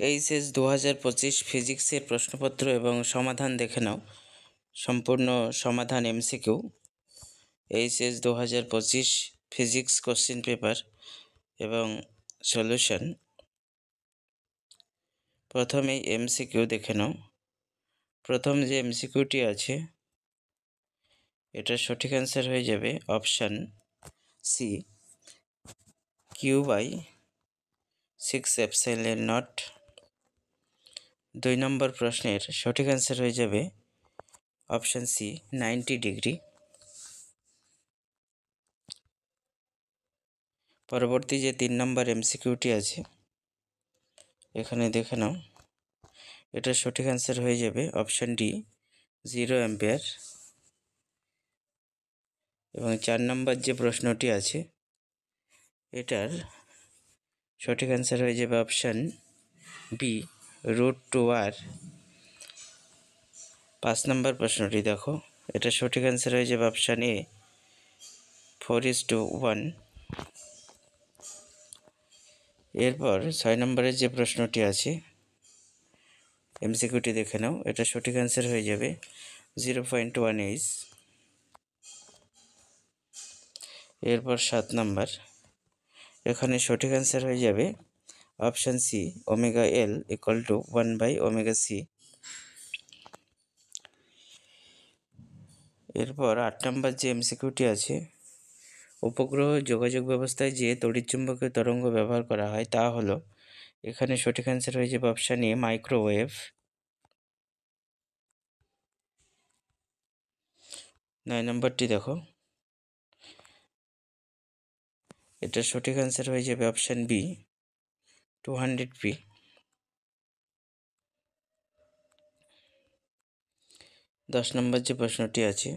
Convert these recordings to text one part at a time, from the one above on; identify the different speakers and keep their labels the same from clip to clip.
Speaker 1: এই শেষ 2025 ফিজিক্সের প্রশ্নপত্র এবং সমাধান দেখে নাও। সম্পূর্ণ সমাধান এমসিকিউ। এই শেষ 2025 ফিজিক্স কোশ্চিন পেপার এবং সলিউশন। প্রথমেই এমসিকিউ দেখে নাও। প্রথম যে এমসিকিউটি আছে এটার সঠিক অ্যান্সার হয়ে যাবে অপশান সি, Q/6ε0। 2 নম্বর প্রশ্নের সঠিক অ্যান্সার হয়ে যাবে অপশান সি, 90 ডিগ্রি। পরবর্তী যে 3 নম্বর এমসিকিউটি আছে এখানে দেখে নাও, এটার সঠিক অ্যান্সার হয়ে যাবে অপশান ডি, 0 অ্যাম্পিয়ার। এবং 4 নম্বর যে প্রশ্নটি আছে এটার সঠিক অ্যান্সার হয়ে যাবে অপশান বি, √2r। 5 নম্বর প্রশ্নটি দেখো, এটার সঠিক অ্যান্সার হয়ে যাবে অপশান এ, 4:1। এরপর 6 নম্বরের যে প্রশ্নটি আছে এমসিকিউটি দেখে নাও, এটা সঠিক অ্যান্সার হয়ে যাবে 0.1h। এরপর 7 নম্বর, এখানে সঠিক অ্যান্সার হয়ে যাবে অপশান সি, ωL = 1/ωc। এরপর 8 নম্বর যে এমসিকিউটি আছে, উপগ্রহ যোগাযোগ ব্যবস্থায় যে তড়িৎচুম্বকীয় তরঙ্গ ব্যবহার করা হয় তা হলো, এখানে সঠিক অ্যান্সার হয়ে যাবে অপশান এ, মাইক্রোওয়েভ। 9 নম্বরটি দেখো, এটার সঠিক অ্যান্সার হয়ে যাবে অপশান বি, 200p। 10 নম্বর যে প্রশ্নটি আছে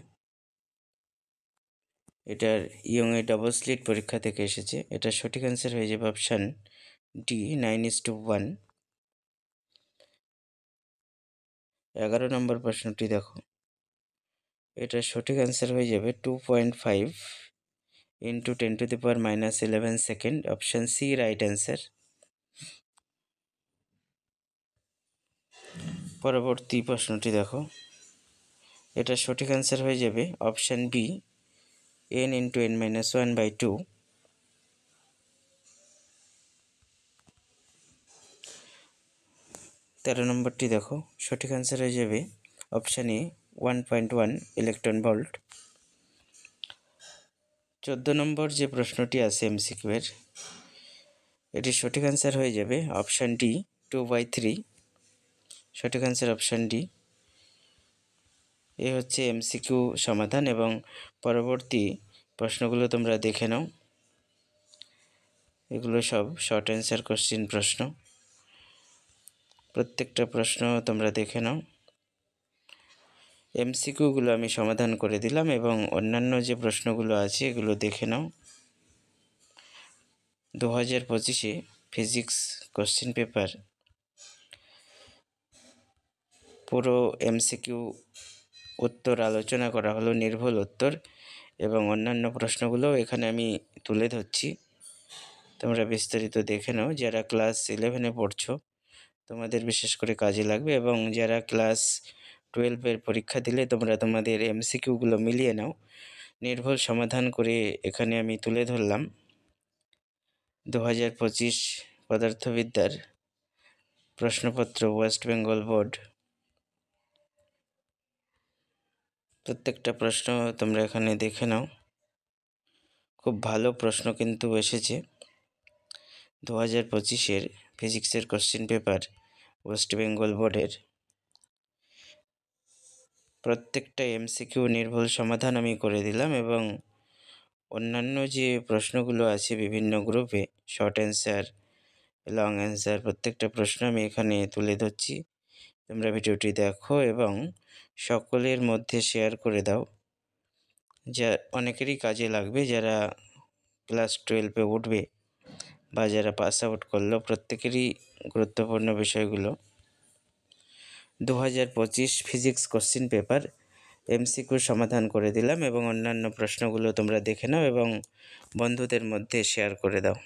Speaker 1: এটার ইয়ংয়ের ডবল স্লিট পরীক্ষা থেকে এসেছে, এটার সঠিক অ্যান্সার হয়ে যাবে অপশান ডি, 9:1। 11 নম্বর প্রশ্নটি দেখো, এটার সঠিক অ্যান্সার হয়ে যাবে 2.5 × 10⁻11 second. Option C, right answer. পরবর্তী প্রশ্নটি দেখো, এটার সঠিক অ্যান্সার হয়ে যাবে অপশান বি, n × n-1/2। 13 নম্বরটি দেখো, সঠিক অ্যান্সার হয়ে যাবে অপশান এ, 1.1 ইলেকট্রন ভোল্ট। 14 নম্বর যে প্রশ্নটি আছে এমসিকিউ এর, এটির সঠিক অ্যান্সার হয়ে যাবে অপশান ডি, 2/3। সঠিক অ্যান্সার অপশান ডি। এ হচ্ছে এমসিকিউ সমাধান এবং পরবর্তী প্রশ্নগুলো তোমরা দেখে নাও। এগুলো সব শর্ট অ্যান্সার কোশ্চিন প্রশ্ন। প্রত্যেকটা প্রশ্ন তোমরা দেখে নাও। এমসিকিউগুলো আমি সমাধান করে দিলাম এবং অন্যান্য যে প্রশ্নগুলো আছে এগুলো দেখে নাও। 2025 ফিজিক্স কোশ্চিন পেপার পুরো এমসিকিউ উত্তর আলোচনা করা হলো, নির্ভুল উত্তর এবং অন্যান্য প্রশ্নগুলো এখানে আমি তুলে ধরছি। তোমরা বিস্তারিত দেখে নাও। যারা ক্লাস 11-এ পড়ছো তোমাদের বিশেষ করে কাজে লাগবে এবং যারা ক্লাস 12-এর পরীক্ষা দিলে তোমরা তোমাদের এমসিকিউগুলো মিলিয়ে নাও। নির্ভুল সমাধান করে এখানে আমি তুলে ধরলাম 2025 পদার্থবিদ্যার প্রশ্নপত্র, ওয়েস্ট বেঙ্গল বোর্ড। প্রত্যেকটা প্রশ্ন তোমরা এখানে দেখে নাও। খুব ভালো প্রশ্ন কিন্তু এসেছে 2025-এর ফিজিক্সের কোশ্চিন পেপার ওয়েস্ট বেঙ্গল বোর্ডের। প্রত্যেকটা এমসিকিউ নির্ভুল সমাধান আমি করে দিলাম এবং অন্যান্য যে প্রশ্নগুলো আছে বিভিন্ন গ্রুপে, শর্ট অ্যান্সার, লং অ্যান্সার, প্রত্যেকটা প্রশ্ন আমি এখানে তুলে ধরছি। তোমরা ভিডিওটি দেখো এবং সকলের মধ্যে শেয়ার করে দাও, যা অনেকেরই কাজে লাগবে। যারা ক্লাস 12-এ উঠবে বা যারা পাস আউট করলো প্রত্যেকেরই গুরুত্বপূর্ণ বিষয়গুলো। 2025 ফিজিক্স কোশ্চিন পেপার এমসিকিউ সমাধান করে দিলাম এবং অন্যান্য প্রশ্নগুলো তোমরা দেখে নাও এবং বন্ধুদের মধ্যে শেয়ার করে দাও।